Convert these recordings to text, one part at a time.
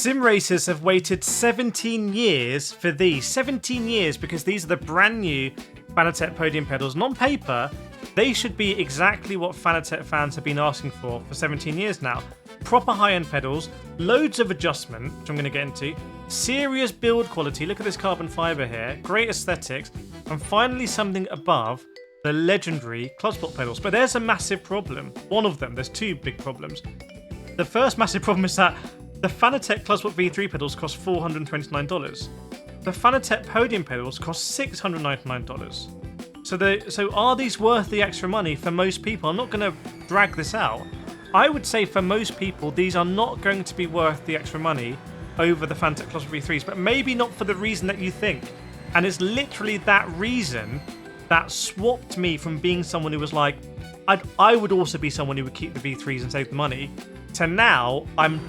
Sim racers have waited 17 years for these. 17 years because these are the brand new Fanatec Podium pedals. And on paper, they should be exactly what Fanatec fans have been asking for 17 years now. Proper high-end pedals, loads of adjustment, which I'm going to get into, serious build quality, look at this carbon fibre here, great aesthetics, and finally something above the legendary ClubSport pedals. But there's a massive problem. One of them, there's two big problems. The first massive problem is that the Fanatec ClubSport V3 pedals cost $429. The Fanatec Podium pedals cost $699. So are these worth the extra money for most people? I'm not going to drag this out. I would say for most people, these are not going to be worth the extra money over the Fanatec ClubSport V3s, but maybe not for the reason that you think. And it's literally that reason that swapped me from being someone who was like, I would also be someone who would keep the V3s and save the money, to now I'm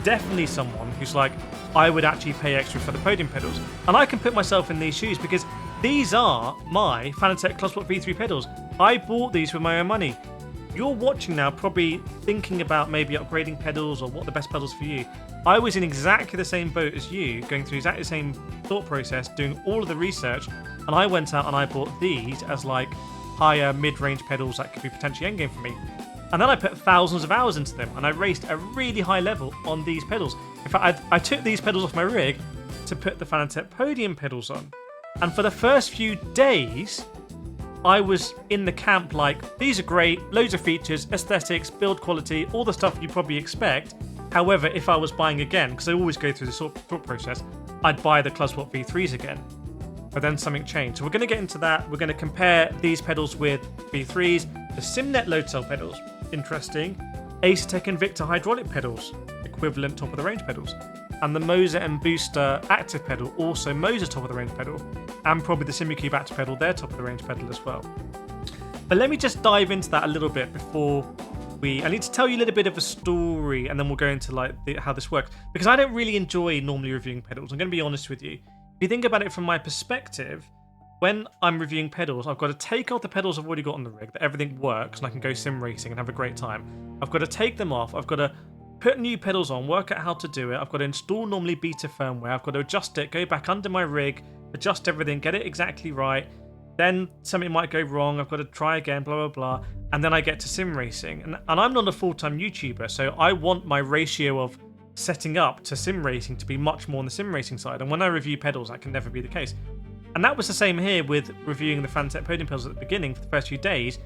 definitely someone who's like, I would actually pay extra for the Podium pedals. And I can put myself in these shoes because these are my Fanatec ClubSport V3 pedals. I bought these with my own money. You're watching now probably thinking about maybe upgrading pedals or what the best pedals for you. I was in exactly the same boat as you, going through exactly the same thought process, doing all of the research, and I went out and I bought these as like higher mid-range pedals that could be potentially endgame for me. And then I put thousands of hours into them, and I raced a really high level on these pedals. In fact, I took these pedals off my rig to put the Fanatec Podium pedals on. And for the first few days, I was in the camp like, these are great, loads of features, aesthetics, build quality, all the stuff you probably expect. However, if I was buying again, because I always go through this thought process, I'd buy the ClubSport V3s again. But then something changed. So we're going to get into that. We're going to compare these pedals with V3s, the SimNet load cell pedals. Interesting. Asetek and Victor hydraulic pedals, equivalent top of the range pedals, and the MOZA and Booster active pedal, also MOZA top of the range pedal, and probably the Simucube active pedal, their top of the range pedal as well. But let me just dive into that a little bit before I need to tell you a little bit of a story, and then we'll go into like how this works, because I don't really enjoy normally reviewing pedals. I'm going to be honest with you. If you think about it from my perspective, when I'm reviewing pedals, I've got to take off the pedals I've already got on the rig, that everything works and I can go sim racing and have a great time. I've got to take them off, I've got to put new pedals on, work out how to do it, I've got to install normally beta firmware, I've got to adjust it, go back under my rig, adjust everything, get it exactly right, then something might go wrong, I've got to try again, blah, blah, blah, and then I get to sim racing. And I'm not a full-time YouTuber, so I want my ratio of setting up to sim racing to be much more on the sim racing side, and when I review pedals, that can never be the case. And that was the same here with reviewing the Fanatec Podium pedals at the beginning for the first few days.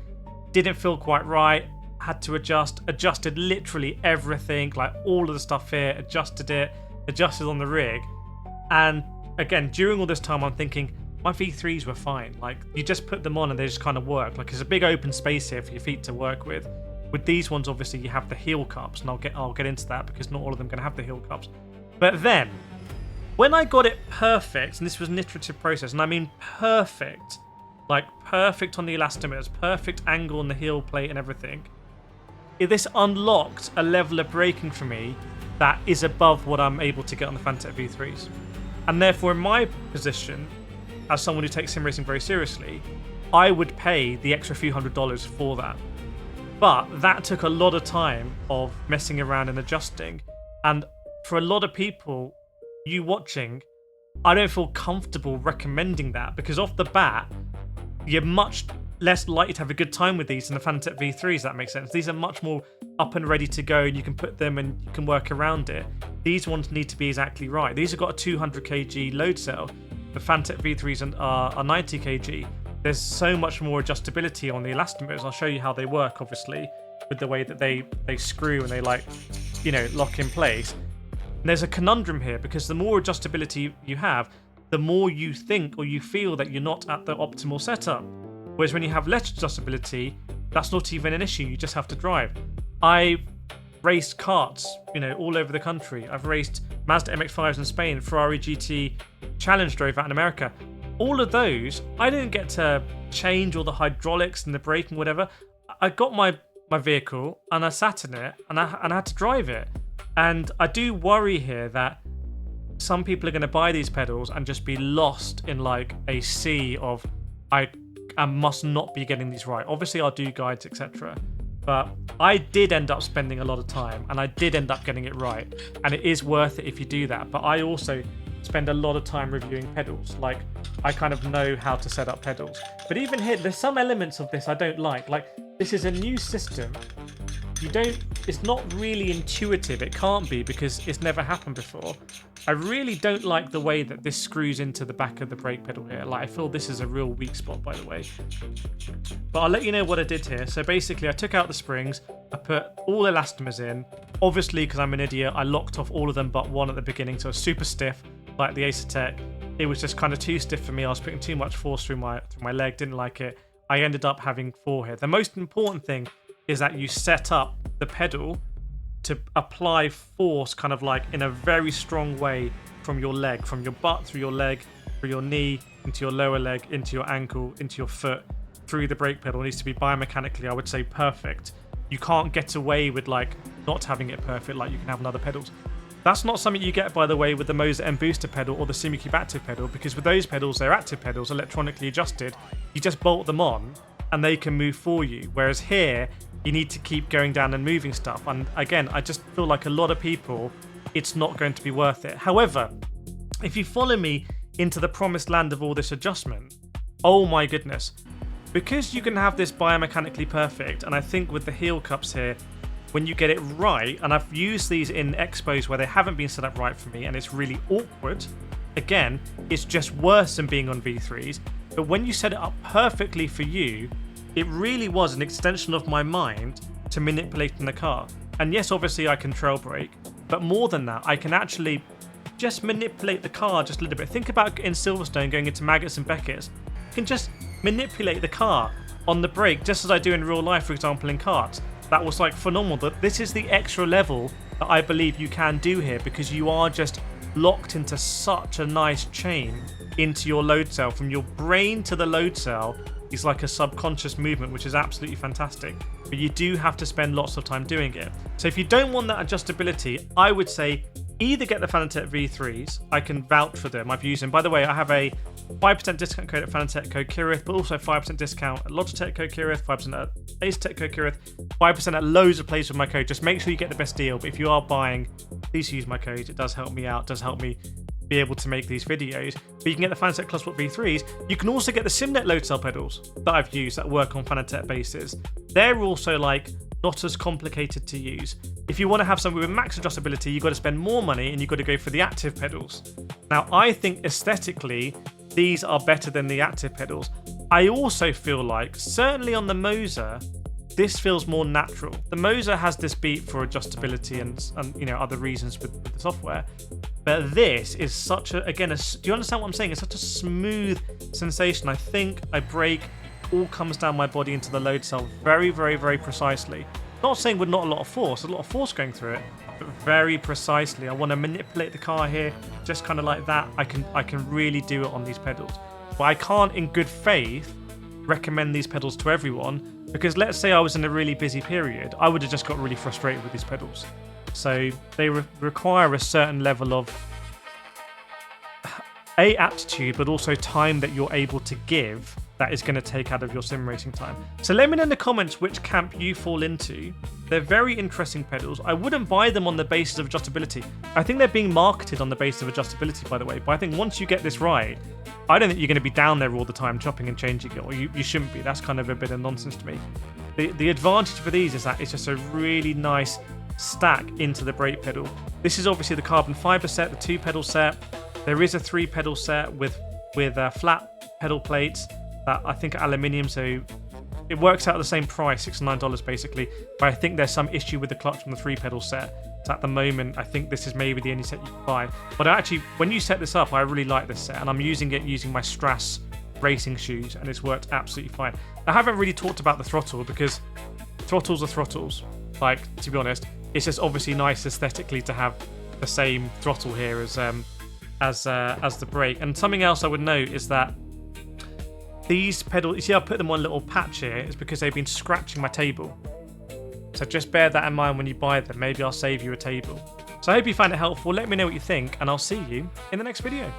Didn't feel quite right, had to adjusted literally everything, like all of the stuff here, adjusted on the rig. And again, during all this time, I'm thinking, my V3s were fine. Like, you just put them on and they just kind of work. Like, there's a big open space here for your feet to work with. With these ones, obviously, you have the heel cups, and I'll get into that because not all of them are going to have the heel cups. But then, when I got it perfect, and this was an iterative process, and I mean perfect, like perfect on the elastometers, perfect angle on the heel plate and everything, this unlocked a level of braking for me that is above what I'm able to get on the Fanatec V3s. And therefore, in my position, as someone who takes sim racing very seriously, I would pay the extra few $100s for that. But that took a lot of time of messing around and adjusting. And for a lot of people, you watching, I don't feel comfortable recommending that, because off the bat, you're much less likely to have a good time with these than the Fanatec V3s, that makes sense. These are much more up and ready to go, and you can put them and you can work around it. These ones need to be exactly right. These have got a 200 kg load cell. The Fanatec V3s are 90 kg. There's so much more adjustability on the elastomers. I'll show you how they work, obviously, with the way that they screw and they lock in place. And there's a conundrum here, because the more adjustability you have, the more you think or you feel that you're not at the optimal setup. Whereas when you have less adjustability, that's not even an issue, you just have to drive. I've raced karts, all over the country. I've raced Mazda MX-5s in Spain, Ferrari GT Challenge drove out in America. All of those, I didn't get to change all the hydraulics and the braking, whatever. I got my vehicle and I sat in it and I had to drive it. And I do worry here that some people are going to buy these pedals and just be lost in like a sea of I must not be getting these right. Obviously, I'll do guides, etc. But I did end up spending a lot of time, and I did end up getting it right, and it is worth it if you do that. But I also spend a lot of time reviewing pedals. Like, I kind of know how to set up pedals. But even here, there's some elements of this I don't like. Like, this is a new system. It's not really intuitive. It can't be because it's never happened before. I really don't like the way that this screws into the back of the brake pedal here. Like, I feel this is a real weak spot, by the way. But I'll let you know what I did here. So basically, I took out the springs. I put all elastomers in. Obviously, because I'm an idiot, I locked off all of them but one at the beginning. So it was super stiff, like the Asetek. It was just kind of too stiff for me. I was putting too much force through my leg. Didn't like it. I ended up having 4 here. The most important thing is that you set up the pedal to apply force kind of like in a very strong way from your leg, from your butt, through your leg, through your knee, into your lower leg, into your ankle, into your foot, through the brake pedal. It needs to be biomechanically, I would say, perfect. You can't get away with like not having it perfect like you can have on other pedals. That's not something you get, by the way, with the MOZA M Booster pedal or the Simucube active pedal, because with those pedals, they're active pedals, electronically adjusted. You just bolt them on and they can move for you. Whereas here, you need to keep going down and moving stuff. And again, I just feel like a lot of people, it's not going to be worth it. However, if you follow me into the promised land of all this adjustment, oh my goodness, because you can have this biomechanically perfect, and I think with the heel cups here, when you get it right, and I've used these in expos where they haven't been set up right for me and it's really awkward, again, it's just worse than being on V3s, but when you set it up perfectly for you, it really was an extension of my mind to manipulating the car. And yes, obviously I can trail brake, but more than that, I can actually just manipulate the car just a little bit. Think about in Silverstone going into Maggots and Beckett's. You can just manipulate the car on the brake just as I do in real life, for example, in karts. That was like phenomenal. This is the extra level that I believe you can do here, because you are just locked into such a nice chain into your load cell. From your brain to the load cell is like a subconscious movement, which is absolutely fantastic. But you do have to spend lots of time doing it. So if you don't want that adjustability, I would say either get the Fanatec V3s. I can vouch for them. I've used them. By the way, I have a 5% discount code at Fanatec, code Kireth, but also 5% discount at Logitech, code Kireth, 5% at Asetek, code Kireth, 5% at loads of places with my code. Just make sure you get the best deal. But if you are buying, please use my code. It does help me out, does help me be able to make these videos. But you can get the Fanatec ClubSport V3s. You can also get the SimNet load cell pedals that I've used that work on Fanatec bases. They're also like not as complicated to use. If you want to have something with max adjustability, you've got to spend more money and you've got to go for the active pedals. Now, I think aesthetically, these are better than the active pedals. I also feel like, certainly on the MOZA, this feels more natural. The MOZA has this beat for adjustability and you know, other reasons with the software. But this is such a, again, do you understand what I'm saying? It's such a smooth sensation. I think I brake, all comes down my body into the load cell very, very, very precisely. Not saying with not a lot of force, there's a lot of force going through it, but very precisely. I want to manipulate the car here, just kind of like that. I can really do it on these pedals. But I can't, in good faith, recommend these pedals to everyone, because let's say I was in a really busy period, I would have just got really frustrated with these pedals. So they require a certain level of aptitude, but also time that you're able to give that is going to take out of your sim racing time. So let me know in the comments which camp you fall into. They're very interesting pedals. I wouldn't buy them on the basis of adjustability. I think they're being marketed on the basis of adjustability, by the way, but I think once you get this right, I don't think you're going to be down there all the time chopping and changing it, or you shouldn't be. That's kind of a bit of nonsense to me. The advantage for these is that it's just a really nice stack into the brake pedal. This is obviously the carbon fiber set, the 2-pedal set. There is a 3-pedal set with flat pedal plates that I think are aluminium, so it works out the same price, $69 basically. But I think there's some issue with the clutch on the 3-pedal set. So at the moment, I think this is maybe the only set you can buy. But actually, when you set this up, I really like this set, and I'm using it using my Strass racing shoes, and it's worked absolutely fine. I haven't really talked about the throttle, because throttles are throttles. Like, to be honest, it's just obviously nice aesthetically to have the same throttle here as the brake. And something else I would note is that these pedals, you see I put them on a little patch here, is because they've been scratching my table. So just bear that in mind when you buy them. Maybe I'll save you a table. So I hope you found it helpful. Let me know what you think, and I'll see you in the next video.